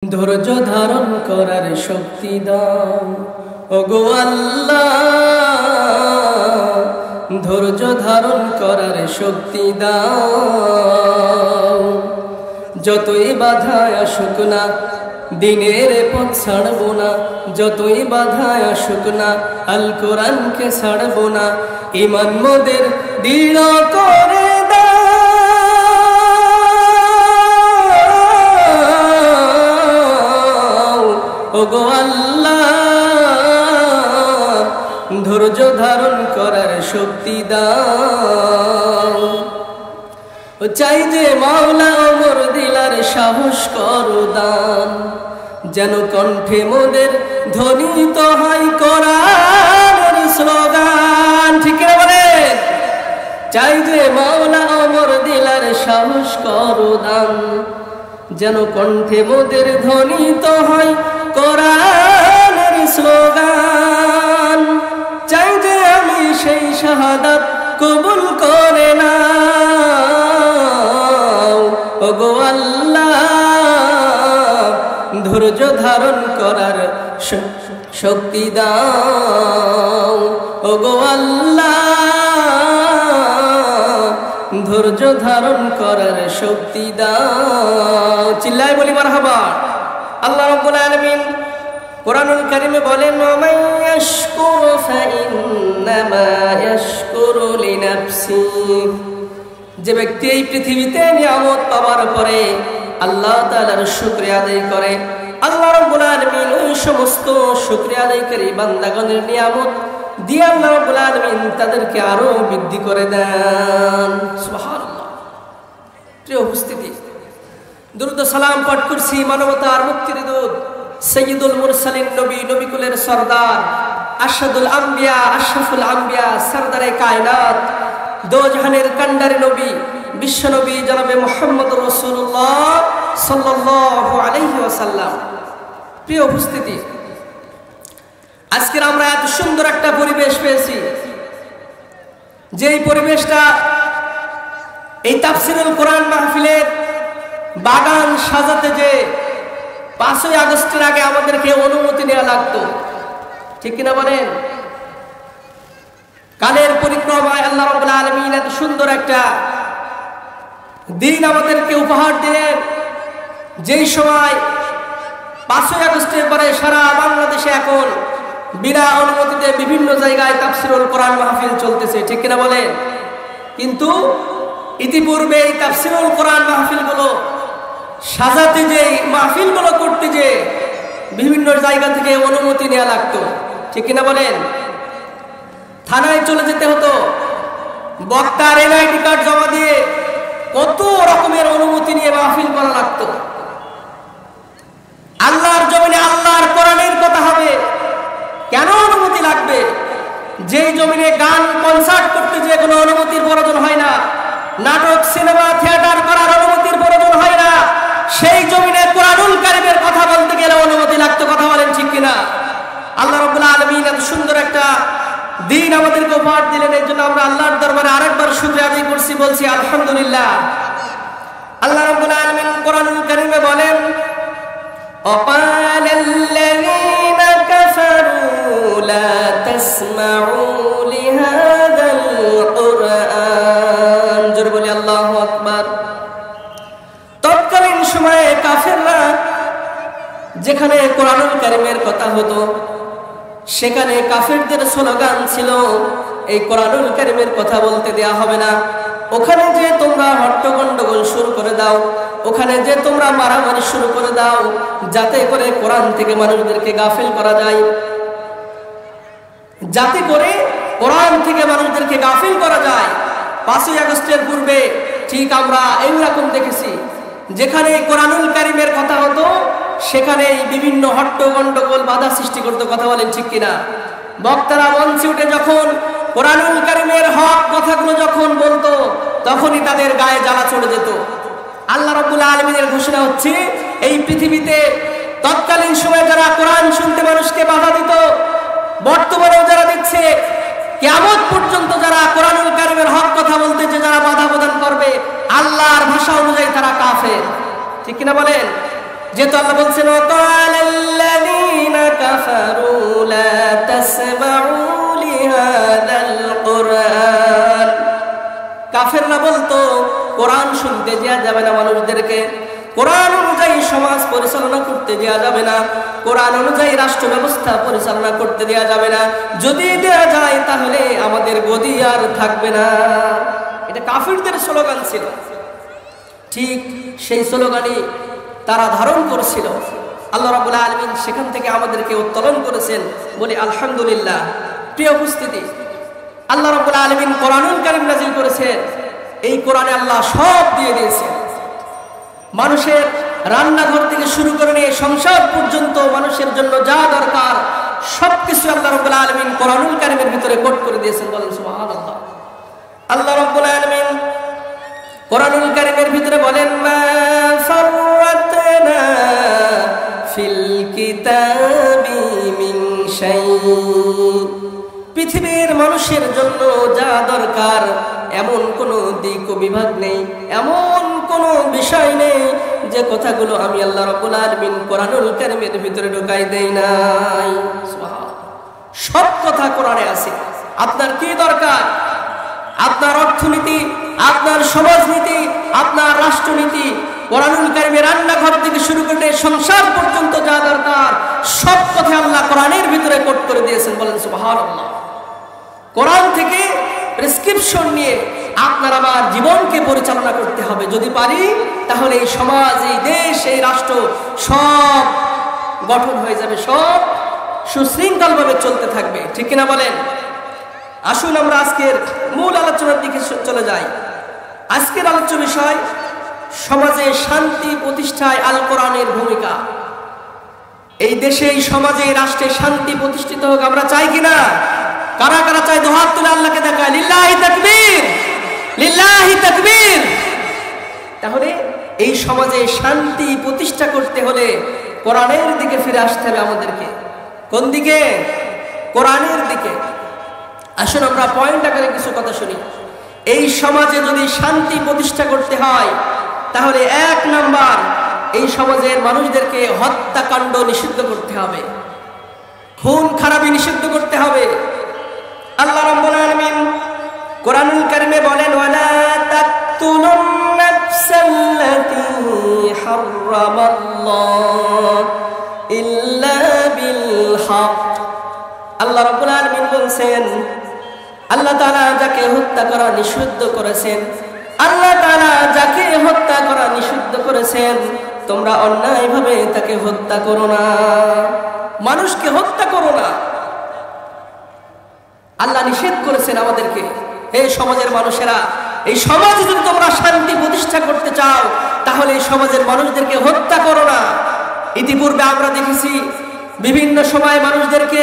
ধৈর্য ধারণ করার শক্তি দাও ওগো আল্লাহ, ধৈর্য ধারণ করার শক্তি দাও। যতই বাধা আসুক না দিনের পথ ছাড়ব না, যতই বাধা আসুক না আল কোরআনকে ছাড়ব না। ঈমান মোদের দৃঢ় করে ওগো আল্লাহ, ধৈর্য ধারণ করার শক্তি দাও। চাই যে মাওলা ওমর দিলার সাহস করো দান, যেন কণ্ঠে মোদের ধ্বনিত হয় কোরআনের স্লোগান। ঠিক বলে চাই যে মাওলা ওমর দিলার সাহস করো দান, যেন কণ্ঠে মোদের ধ্বনিত হয় কোরআনের স্লোগান। চাই যে আমি সেই শাহাদাত কবুল করে নাও ওগো আল্লাহ, ধৈর্য ধারণ করার শক্তি দাও ওগো আল্লাহ, ধৈর্য ধারণ করার শক্তি দাও। চিল্লায় বলি মারহাবা। আল্লাহ রাব্বুল আলামিন কোরআনুল কারীমে বলেন, ওয়া মান ইয়াশকুর ফাইন্নামা ইয়াশকুরু লিনাফসিহি। যে ব্যক্তি এই পৃথিবীতে নিয়ামত পাওয়ার পরে আল্লাহ তাআলার শুকরিয়া আদায় করে, আল্লাহ রাব্বুল আলামিন ওই সমস্ত শুকরিয়া আদায়কারী বান্দাগণের নিয়ামত দিয়ে আল্লাহ রাব্বুল আলামিন তাদেরকে আরো বৃদ্ধি করে দেন। সুবহানাল্লাহ। প্রিয় উপস্থিতি, দুরূদ সালাম পাঠ করছি মানবতার মুক্তির দূত সাইয়্যিদুল মুরসালিন নবী, নবিকুলের সরদার, আশহাদুল আম্বিয়া, আশরাফুল আম্বিয়া, সরদারে কায়নাত, দোজাহানের কান্ডারে নবী, বিশ্ব নবী জনাবে মুহাম্মদুর রাসূলুল্লাহ সাল্লাল্লাহু আলাইহি ওয়াসাল্লাম। প্রিয় উপস্থিতি, আজকের আমরা এত সুন্দর একটা পরিবেশ পেয়েছি, যেই পরিবেশটা এই তাফসীরুল কোরআন মাহফিলের বাগান সাজাতে যে 5ই আগস্টের আগে আমাদেরকে অনুমতি নেওয়া লাগতো। ঠিক কিনা বলেন? কালের পরিক্রমায় আল্লাহ রাব্বুল আলামিন এত সুন্দর একটা দিন আমাদেরকে উপহার দিলেন, যেই সময় 5ই আগস্টের পরে সারা বাংলাদেশে এখন বিনা অনুমতিতে বিভিন্ন জায়গায় তাফসীরুল কোরআন মাহফিল চলতেছে। ঠিক কিনা বলেন? কিন্তু ইতিপূর্বে এই তাফসীরুল কোরআন মাহফিলগুলো সাজাতে যে, মাহফিলগুলো করতে যে বিভিন্ন জায়গা থেকে অনুমতি নেওয়া লাগতো। ঠিক কিনা বলেন? থানায় চলে যেতে হতো, বক্তার এনআইডি কার্ড জমা দিয়ে কত রকমের অনুমতি নিয়ে মাহফিল করা লাগতো। আল্লাহর জমিনে আল্লাহর কোরআনের কথা হবে, কেন অনুমতি লাগবে? যেই জমিনে গান কনসার্ট করতে যে কোনো অনুমতির প্রয়োজন হয় না, নাটক সিনেমা থিয়েটার করার অনুমতির প্রয়োজন হয় না, সেই জমিনে কোরআনুল কারীমের কথা বলতে গেলে অনুমতি লাগতো। কথা বলেন ঠিক কিনা? আল্লাহ রাব্বুল আলামিন এত সুন্দর একটা দিন আমাদেরকে উপহার দিলেন, এর জন্য আমরা আল্লাহর দরবারে আরেকবার শুকরিয়া আদায় করছি, বলছি আলহামদুলিল্লাহ। আল্লাহ রাব্বুল আলামিন কোরআনুল কারীমে বলেন, ওয়াকালাল্লাযীনা কাফারু লা তাসমাউ লিহাযাল কুরআন। জোরে বলি আল্লাহু আকবার। তৎকালীন সময়ে কাফেররা যেখানে কোরআনুল কারীমের কথা হতো, সেখানে কাফেরদের স্লোগান ছিল, এই কোরআনুল কারীমের কথা বলতে দেয়া হবে না, ওখানে যে তোমরা হট্টগন্ডগোল শুরু করে দাও, ওখানে যে তোমরা মারামারি শুরু করে দাও, যাতে করে কোরআন থেকে মানুষদেরকে গাফিল করা যায়, যাতে করে কোরআন থেকে মানুষদেরকে গাফিল করা যায়। 5ই আগস্টের পূর্বে ঠিক আমরা এইরকম দেখেছি, যেখানে কোরআনুল কারীমের কথা হতো সেখানেই বিভিন্ন হট্টগন্ডগোল বাধা সৃষ্টি করতে। কথা বলেন ঠিক কিনা? বক্তারা মঞ্চে উঠে যখন কোরআনুল কারীমের হক কথাগুলো যখন বলতো, তখনই তাদের গায়ে জ্বালা চড়ে যেত। আল্লাহ রাব্বুল আলামিনের ঘোষণা হচ্ছে, এই পৃথিবীতে তৎকালীন সময়ে যারা কোরআন শুনতে মানুষকে বাধা দিত, বর্তমানেও যারা দিচ্ছে, কিয়ামত পর্যন্ত যারা কোরআনুল কারীমের হক কথা বলতে যে যারা বাধা প্রদান করবে, আল্লাহর ভাষা অনুযায়ী তারা কাফের। ঠিক কিনা বলেন? যেহেতু আল্লাহ বলছেন ওয়াকালাল্লাযীনা কাফারু লা তাসমাউ লিহাযাল কুরআন, কাফেররা বলতো কোরআন শুনতে দেয়া যাবে না মানুষদেরকে, কোরআন অনুযায়ী সমাজ পরিচালনা করতে দেয়া যাবে না, কোরআন অনুযায়ী রাষ্ট্র ব্যবস্থা পরিচালনা করতে দেয়া যাবে না, যদি দেয়া যায় তাহলে আমাদের গদি আর থাকবে না। এটা কাফিরদের স্লোগান ছিল। ঠিক সেই স্লোগানই তারা ধারণ করেছিল। আল্লাহ রাব্বুল আলামিন সেখান থেকে আমাদেরকে উত্তোলন করেছেন, বলি আলহামদুলিল্লাহ। প্রিয় উপস্থিতি, আল্লাহ রাব্বুল আলামিন কোরআনুল কারীম নাযিল করেছেন। এই কোরআনে আল্লাহ সব দিয়ে দিয়েছেন। মানুষের রান্নাঘর থেকে শুরু করে নিয়ে সংসার পর্যন্ত মানুষের জন্য যা দরকার সবকিছু আল্লাহ রাব্বুল আলামিন কোরআনুল কারীমের ভিতরে কোট করে দিয়েছেন। বলেন সুবহানাল্লাহ। আল্লাহ রাব্বুল আলামিন কোরআনুল কারীমের ভিতরে বলেন মা ফাররাতনা ফিল কিতাবি মিন শাই, পৃথিবীর মানুষের জন্য যা দরকার এমন কোনো দিক ও বিভাগ নেই, এমন কোনো বিষয় নেই যে কথাগুলো আমি আল্লাহ রাব্বুল আলামিন কোরআনুল কারীমের ভিতরে ঢুকাই দেই নাই। সুবহানাল্লাহ। সব কথা কোরআনে আছে। আপনার কি দরকার, আপনার অর্থনীতি, আপনার সমাজনীতি, আপনার রাষ্ট্রনীতি, কোরআনুল কারীমের রান্নাঘর থেকে শুরু করে সংসার পর্যন্ত যা দরকার সব কথা আল্লাহ কোরআনের ভিতরে কোট করে দিয়েছেন। বলেন সুবহানাল্লাহ। কোরআন থেকে প্রেসক্রিপশন নিয়ে আপনার আমার জীবনকে পরিচালনা করতে হবে। যদি পারি তাহলে এই সমাজ, এই দেশ, এই রাষ্ট্র সব গঠন হয়ে যাবে, সব সুশৃঙ্খলভাবে চলতে থাকবে। ঠিক কিনা বলেন? আসুন আমরা আজকের মূল আলোচনার দিকে চলে যাই। আজকের আলোচ্য বিষয় সমাজে শান্তি প্রতিষ্ঠায় আল কোরআনের ভূমিকা। এই দেশে, এই সমাজে, এই রাষ্ট্রে শান্তি প্রতিষ্ঠিত হোক আমরা চাই কিনা? কারা কারা চাই? দুহাত তুলে আল্লাহকে দেখায় লিল্লাহি তাকবীর, লিল্লাহি তাকবীর। তাহলে এই সমাজে শান্তি প্রতিষ্ঠা করতে হলে কোরআনের দিকে ফিরে আসতে হবে আমাদেরকে। কোন দিকে? কোরআনের দিকে। আসুন আমরা পয়েন্ট আকারে কিছু কথা শুনি। এই সমাজে যদি শান্তি প্রতিষ্ঠা করতে হয় তাহলে 1 নাম্বার, এই সমাজের মানুষদেরকে হত্যাকাণ্ড নিষিদ্ধ করতে হবে, খুন খারাপি নিষিদ্ধ করতে হবে। আল্লাহ রাব্বুল আলামিন কোরআনুল কারীমে বলেন ওয়ালা তাকতুলুন নাফসাল্লাতী হারামাল্লাহ ইল্লা বিল হক। আল্লাহ রাব্বুল আলামিন বলেন আল্লাহ তাআলা যাকে হত্যা করা নিষিদ্ধ করেছেন, আল্লাহ তাআলা যাকে হত্যা করা নিষিদ্ধ করেছেন তোমরা অন্যায়ভাবে তাকে হত্যা করো না, মানুষকে হত্যা করো না। আল্লাহ নিষেধ করেছেন আমাদেরকে। হে সমাজের মানুষেরা, এই সমাজে যদি তোমরা শান্তি প্রতিষ্ঠা করতে চাও তাহলে এই সমাজের মানুষদেরকে হত্যা করো না। ইতিপূর্বে আমরা দেখেছি বিভিন্ন সময় মানুষদেরকে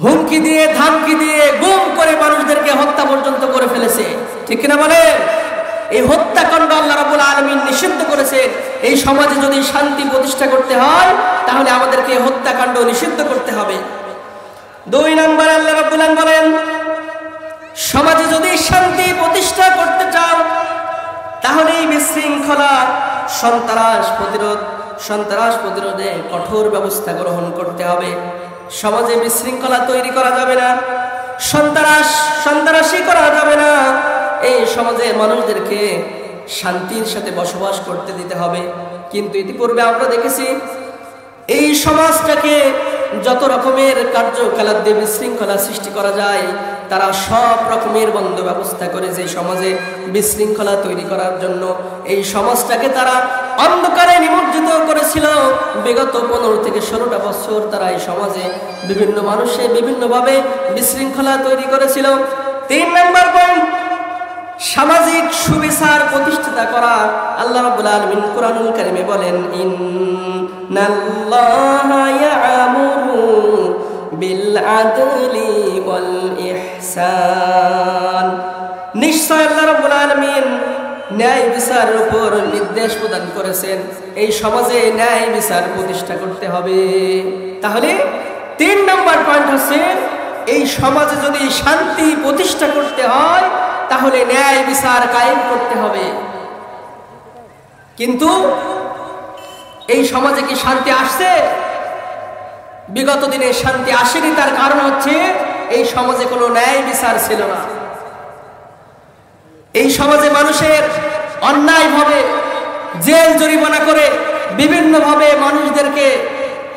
হুমকি দিয়ে, ধামকি দিয়ে, গুম করে মানুষদেরকে হত্যা পর্যন্ত করে ফেলেছে। ঠিক কিনা বলেন? এই হত্যাকাণ্ড আল্লাহ রাব্বুল আলামিন নিষিদ্ধ করেছেন। এই সমাজে যদি শান্তি প্রতিষ্ঠা করতে হয় তাহলে আমাদেরকে হত্যাকাণ্ড নিষিদ্ধ করতে হবে। 2 নম্বরে আল্লাহ রাব্বুল আলামিন বলেন সমাজে যদি শান্তি প্রতিষ্ঠা করতে চাও তাহলে এই বিশৃঙ্খলা, সন্ত্রাস প্রতিরোধে কঠোর ব্যবস্থা গ্রহণ করতে হবে। সমাজে বিশৃঙ্খলা তৈরি করা যাবে না, সন্ত্রাসী করা যাবে না। এই সমাজের মানুষদেরকে শান্তির সাথে বসবাস করতে দিতে হবে। কিন্তু ইতিপূর্বে আমরা দেখেছি এই সমাজটাকে যত রকমের কার্যকলাপ দিয়ে বিশৃঙ্খলা সৃষ্টি করা যায় তারা সব রকমের বন্ধ ব্যবস্থা করে যে সমাজে বিশৃঙ্খলা তৈরি করার জন্য এই সমাজটাকে তারা অন্ধকারে নিমজ্জিত করেছিল। বিগত 15 থেকে 16টা বছর তারা এই সমাজে বিভিন্ন মানুষে বিভিন্নভাবে বিশৃঙ্খলা তৈরি করেছিল। 3 নম্বর পয়েন্ট, সামাজিক সুবিচার প্রতিষ্ঠা করা। আল্লাহ রাব্বুল আলামিন কোরআনুল কারীমে বলেন ইন্নাল্লাহা ইয়া'মুরু বিল আদলি ওয়াল ইহসান। নিশ্চয় আল্লাহ রাব্বুল আলামিন ন্যায় বিচারের উপর নির্দেশ প্রদান করেছেন। এই সমাজে ন্যায় বিচার প্রতিষ্ঠা করতে হবে। তাহলে 3 নম্বর পয়েন্ট হচ্ছে এই সমাজে যদি শান্তি প্রতিষ্ঠা করতে হয় তাহলে ন্যায় বিচার কায়েম করতে হবে। কিন্তু এই সমাজে কি শান্তি আসছে? বিগত দিনে শান্তি আসেনি। তার কারণ হচ্ছে এই সমাজে কোনো ন্যায় বিচার ছিল না। এই সমাজে মানুষের অন্যায়ভাবে জেল জরিমানা করে বিভিন্নভাবে মানুষদেরকে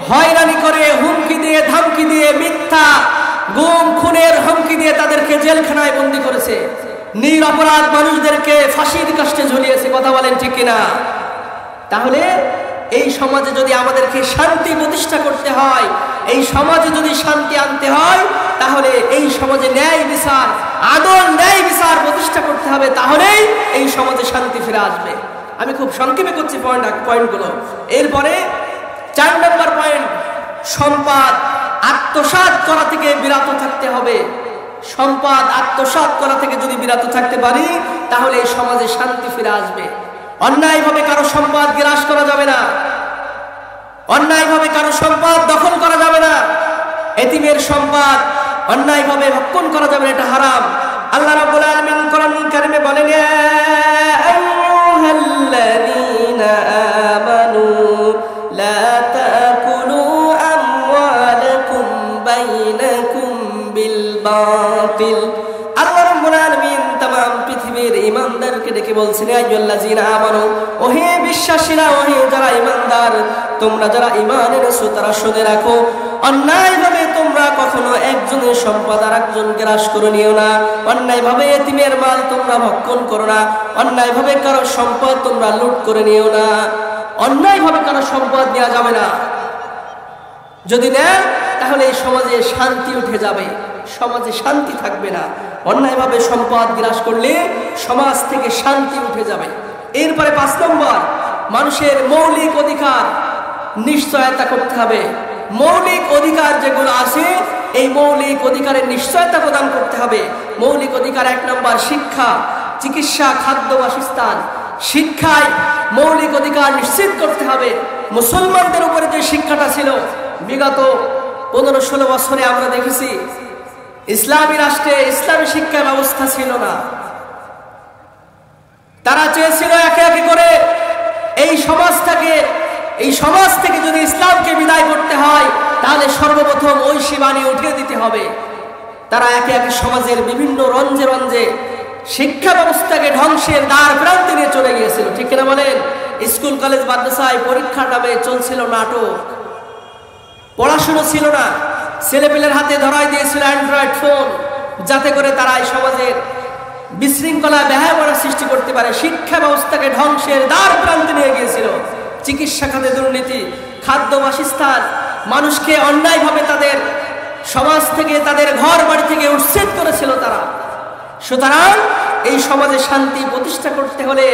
হয়রানি করে, হুমকি দিয়ে, ধমকি দিয়ে, মিথ্যা গুম খুনের হুমকি দিয়ে তাদেরকে জেলখানায় বন্দী করেছে। নিরপরাধ মানুষদেরকে ফাঁসির কাষ্টে ঝুলিয়েছে। কথা বলেন ঠিক কিনা? তাহলে এই সমাজে যদি আমাদেরকে শান্তি প্রতিষ্ঠা করতে হয়, এই সমাজে যদি শান্তি আনতে হয়, তাহলে এই সমাজে ন্যায় বিচার, আদল ন্যায় বিচার প্রতিষ্ঠা করতে হবে। তাহলেই এই সমাজে শান্তি ফিরে আসবে। আমি খুব সংক্ষেপে করছি পয়েন্টগুলো। এরপরে 4 নম্বর পয়েন্ট, সম্পদ আত্মসাৎ করা থেকে বিরত থাকতে হবে। সম্পদ আত্মসাৎ করা থেকে যদি বিরত থাকতে পারি, তাহলে এই সমাজে শান্তি ফিরে আসবে। অন্যায়ভাবে কারো সম্পদ গ্রাস করা যাবে না, অন্যায়ভাবে কারো সম্পদ দখল করা যাবে না, এতিমের সম্পদ অন্যায়ভাবে ভক্ষণ করা যাবে না, এটা হারাম। আল্লাহ রাব্বুল আলামিন কোরআনুল কারীমে বলেন, ইয়া আইয়ুহাল্লাযীনা আমানু লা তাকুলু আমওয়ালাকুম বাইনাকুম বিল বাতিল। আল্লাহ রাব্বুল আলামিন तमाम পৃথিবীর ঈমানদারকে ডেকে বলছেন, ইয়া আইয়ুহাল্লাযীনা আমানু, ওহে বিশ্বাসীরা, ওহে যারা ঈমানদার, তোমরা যারা ঈমান এনেছো তারা শুনে রাখো, অন্যায়ভাবে তোমরা কখনো একজনের সম্পদ আরেকজনকে গ্রাস করে নিও না। অন্যায়ভাবে এতিমের মাল তোমরা ভক্ষণ করো না। অন্যায়ভাবে কারো সম্পদ তোমরা লুট করে নিও না। অন্যায়ভাবে কারো সম্পদ নেওয়া যাবে না। যদি নেন তাহলে এই সমাজে শান্তি উঠে যাবে, সমাজে শান্তি থাকবে না। অন্যায়ভাবে সম্পদ গ্রাস করলে সমাজ থেকে শান্তি উঠে যাবে। এরপরে 5 নম্বর, মানুষের মৌলিক অধিকার নিশ্চয়তা করতে হবে। মৌলিক অধিকার যেগুলো আছে, এই মৌলিক অধিকারের নিশ্চয়তা প্রদান করতে হবে। মৌলিক অধিকার 1 নম্বর, শিক্ষা, চিকিৎসা, খাদ্য, বাসস্থান। শিক্ষায় মৌলিক অধিকার নিশ্চিত করতে হবে। মুসলমানদের উপরে যে শিক্ষাটা ছিল বিগত 15-16 বছরে আমরা দেখেছি, ইসলামী রাষ্ট্রে ইসলামী শিক্ষা ব্যবস্থা ছিল না। তারা চেয়েছিল একে একে করে এই সমাজ থেকে যদি ইসলামকে বিদায় করতে হয়, তাহলে সর্বপ্রথম ঐশী বাণী উঠিয়ে দিতে হবে। তারা একে একে সমাজের বিভিন্ন রঞ্জে রঞ্জে শিক্ষা ব্যবস্থাকে ধ্বংসের দ্বার প্রান্তে নিয়ে চলে গিয়েছিল। ঠিক কিনা বলেন? স্কুল কলেজ মাদ্রাসায় পরীক্ষার নামে চলছিল নাটক, পড়াশুনো ছিল না। ছেলেপেলের হাতে ধরাই দিয়েছিল অ্যান্ড্রয়েড ফোন, যাতে করে তারা এই সমাজের বিশৃঙ্খলা বেহায়াপনা সৃষ্টি করতে পারে। শিক্ষা ব্যবস্থাকে ধ্বংসের দ্বার প্রান্তে নিয়ে গিয়েছিল। চিকিৎসা খাতে দুর্নীতি, খাদ্য, বাসস্থান, মানুষকে অন্যায়ভাবে তাদের সমাজ থেকে, তাদের ঘর বাড়ি থেকে উচ্ছেদ করেছিল তারা। সুতরাং এই সমাজে শান্তি প্রতিষ্ঠা করতে হলে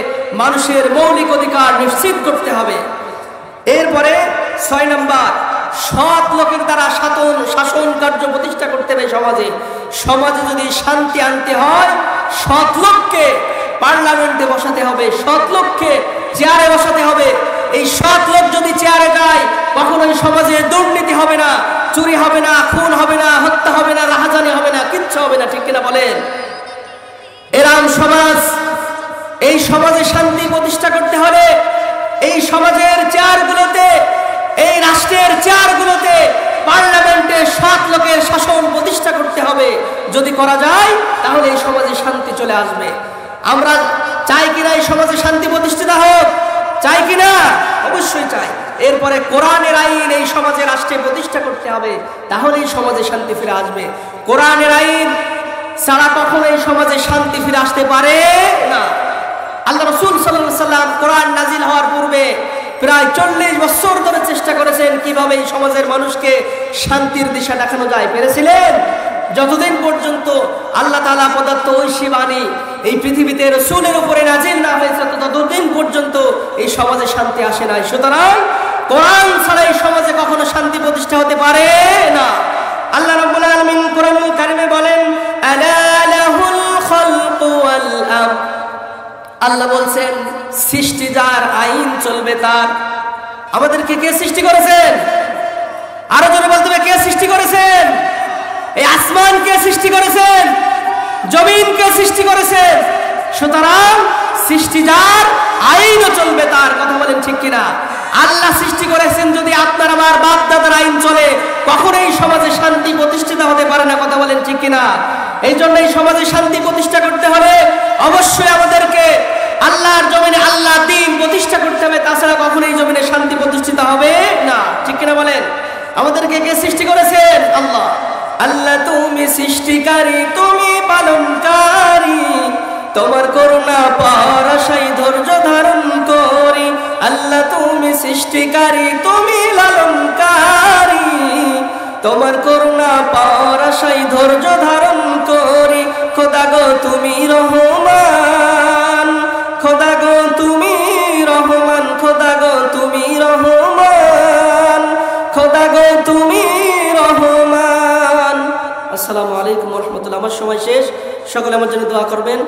মানুষের মৌলিক অধিকার নিশ্চিত করতে হবে। এরপরে 6 নম্বর, সৎ লোকের দ্বারা শাসন কার্য প্রতিষ্ঠা করতে হবে সমাজে। সমাজে যদি শান্তি আনতে হয়, সৎ লোককে পার্লামেন্টে বসাতে হবে, সৎ লোককে চেয়ারে বসাতে হবে। এই সৎ লোক যদি চেয়ারে যায়, কখনোই সমাজে দুর্নীতি হবে না, চুরি হবে না, খুন হবে না, হত্যা হবে না, রাহাজানি হবে না, কিচ্ছু হবে না। ঠিক কিনা বলেন? এরকম সমাজ, এই সমাজে শান্তি প্রতিষ্ঠা করতে হলে এই সমাজের চেয়ারগুলোতে, এই রাষ্ট্রের চেয়ারগুলোতে, পার্লামেন্টে সৎ লোকের শাসন প্রতিষ্ঠা করতে হবে। যদি করা যায় তাহলে এই সমাজে শান্তি চলে আসবে। আমরা চাই কিনা এই সমাজে শান্তি প্রতিষ্ঠিত হোক? চাই কিনা? অবশ্যই চাই। এরপরে কোরআনের আইন এই সমাজে, রাষ্ট্রে প্রতিষ্ঠা করতে হবে, তাহলে এই সমাজে শান্তি ফিরে আসবে। কোরআনের আইন ছাড়া কখনো এই সমাজে শান্তি ফিরে আসতে পারে না। আল্লাহ রাসূল সাল্লাল্লাহু আলাইহি ওয়াসাল্লাম কোরআন নাজিল হওয়ার পূর্বে প্রায় 40 বছর ধরে চেষ্টা করেছেন কিভাবে এই সমাজের মানুষকে শান্তির দিশা দেখানো যায়। পেরেছিলেন? যতদিন পর্যন্ত আল্লাহ তাআলা প্রদত্ত ঐশী বাণী এই পৃথিবীতে রাসূলের উপরে নাজিল না হয়েছে, ততদিন পর্যন্ত এই সমাজে শান্তি আসে নাই। সুতরাং কোরআন ছাড়া এই সমাজে কখনো শান্তি প্রতিষ্ঠা হতে পারে না। আল্লাহ রাব্বুল আলামিন কোরআনুল কারীমে বলেন, আলা লাহুল খালকু ওয়াল আমর। আল্লাহ বলছেন, সৃষ্টি যার, আইন চলবে তার। আমাদেরকে কে সৃষ্টি করেছেন? আরো জোরে বলতে হবে, কে সৃষ্টি করেছেন? এই আসমান কে সৃষ্টি করেছেন? জমিন কে সৃষ্টি করেছেন? সুতরাং সৃষ্টি যার, আইনও চলবে তার। কথা বলেন ঠিক কিনা? আল্লাহ সৃষ্টি করেছেন যদি আপনার আমার বাপ দাদার আইন চলে, কখনোই সমাজে শান্তি প্রতিষ্ঠিত হতে পারে না। কথা বলেন ঠিক কিনা? এই জন্য এই সমাজে শান্তি প্রতিষ্ঠা করতে হলে অবশ্যই আমাদেরকে আল্লাহর জমিনে আল্লাহ দ্বীন প্রতিষ্ঠা করতে হবে, তাছাড়া কখনোই জমিনে শান্তি প্রতিষ্ঠিত হবে না। ঠিক কিনা বলেন? আমাদেরকে কে সৃষ্টি করেছেন? আল্লাহ। আল্লাহ তুমি সৃষ্টিকারী, তুমি পালনকারী, তোমার করুণা পাওয়ার আশায় ধৈর্য ধারণ করি। আল্লাহ তুমি সৃষ্টিকারী, তুমি লালনকারী, তোমার করুণা পাওয়ার আশায় ধৈর্য ধারণ করি। খোদা গো তুমি রহমান, খোদা গো তুমি রহমান, খোদা গো তুমি রহমান, খোদা গো তুমি রহমান। আসসালামু আলাইকুম ওয়া রাহমাতুল্লাহ। আমার সময় শেষ, সকলে আমার জন্য দোয়া করবেন।